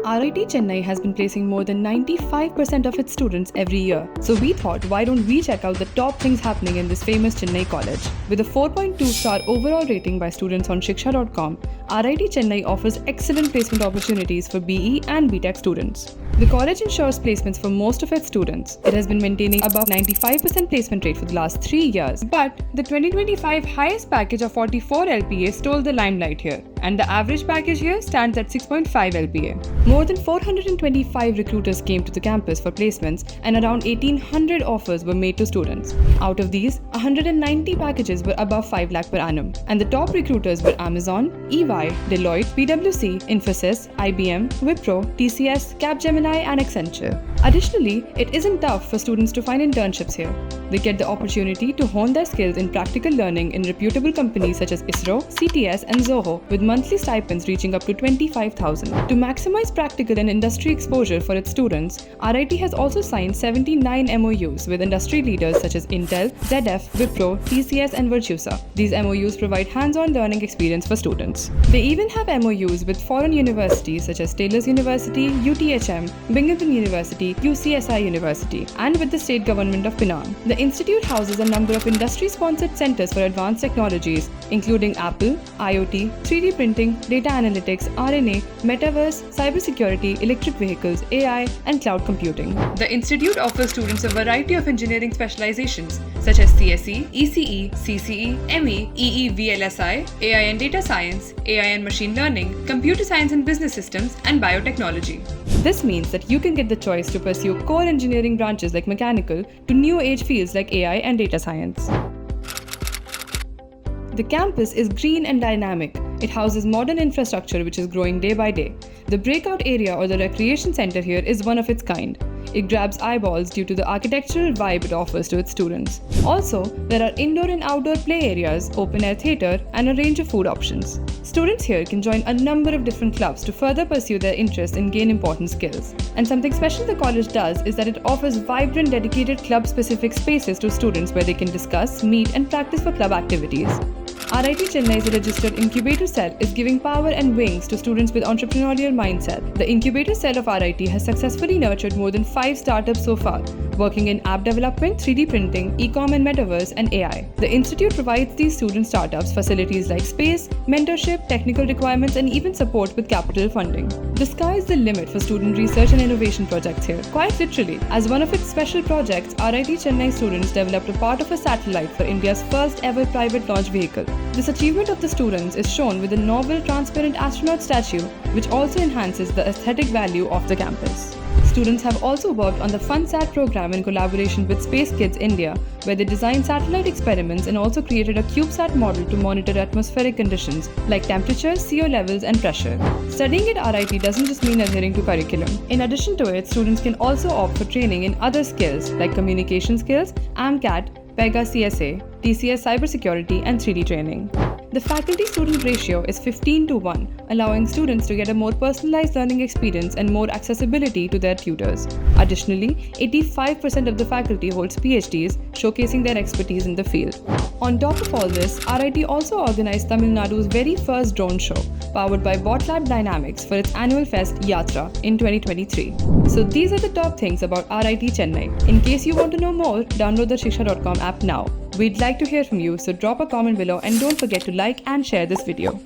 RIT Chennai has been placing more than 95% of its students every year. So we thought, why don't we check out the top things happening in this famous Chennai college? With a 4.2-star overall rating by students on Shiksha.com, RIT Chennai offers excellent placement opportunities for BE and BTech students. The college ensures placements for most of its students. It has been maintaining above 95% placement rate for the last 3 years. But the 2025 highest package of 44 LPA stole the limelight here, and the average package here stands at 6.5 LPA. More than 425 recruiters came to the campus for placements, and around 1800 offers were made to students. Out of these, 190 packages were above 5 lakh per annum, and the top recruiters were Amazon, EY, Deloitte, PwC, Infosys, IBM, Wipro, TCS, Capgemini, and Accenture. Additionally, it isn't tough for students to find internships here. They get the opportunity to hone their skills in practical learning in reputable companies such as ISRO, CTS, and Zoho, with monthly stipends reaching up to 25,000. To maximize practical and industry exposure for its students, RIT has also signed 79 MOUs with industry leaders such as Intel, ZF, Wipro, TCS, and Virtusa. These MOUs provide hands-on learning experience for students. They even have MOUs with foreign universities such as Taylor's University, UTHM, Binghamton University, UCSI University, and with the state government of Penang. The institute houses a number of industry-sponsored centers for advanced technologies, including Apple, IoT, 3D printing, data analytics, RNA, metaverse, cybersecurity, electric vehicles, AI, and cloud computing. The institute offers students a variety of engineering specializations such as CSE, ECE, CCE, ME, EE VLSI, AI and data science, AI and machine learning, computer science and business systems, and biotechnology. This means that you can get the choice to pursue core engineering branches like mechanical to new age fields like AI and data science. The campus is green and dynamic. It houses modern infrastructure which is growing day by day. The breakout area or the recreation center here is one of its kind. It grabs eyeballs due to the architectural vibe it offers to its students. Also, there are indoor and outdoor play areas, open-air theatre, and a range of food options. Students here can join a number of different clubs to further pursue their interests and gain important skills. And something special the college does is that it offers vibrant, dedicated club-specific spaces to students where they can discuss, meet, and practice for club activities. RIT Chennai's registered incubator cell is giving power and wings to students with entrepreneurial mindset. The incubator cell of RIT has successfully nurtured more than 5 startups so far, working in app development, 3D printing, e-com and metaverse, and AI. The institute provides these student startups facilities like space, mentorship, technical requirements, and even support with capital funding. The sky is the limit for student research and innovation projects here. Quite literally, as one of its special projects, RIT Chennai students developed a part of a satellite for India's first ever private launch vehicle. This achievement of the students is shown with a novel transparent astronaut statue, which also enhances the aesthetic value of the campus. Students have also worked on the FunSat program in collaboration with Space Kids India, where they designed satellite experiments and also created a CubeSat model to monitor atmospheric conditions like temperature, CO levels, and pressure. Studying at RIT doesn't just mean adhering to curriculum. In addition to it, students can also opt for training in other skills like communication skills, AMCAT, Pega CSA, TCS cybersecurity, and 3D training. The faculty-student ratio is 15:1, allowing students to get a more personalized learning experience and more accessibility to their tutors. Additionally, 85% of the faculty holds PhDs, showcasing their expertise in the field. On top of all this, RIT also organized Tamil Nadu's very first drone show, powered by BotLab Dynamics for its annual fest Yatra in 2023. So these are the top things about RIT Chennai. In case you want to know more, download the Shiksha.com app now. We'd like to hear from you, so drop a comment below and don't forget to like and share this video.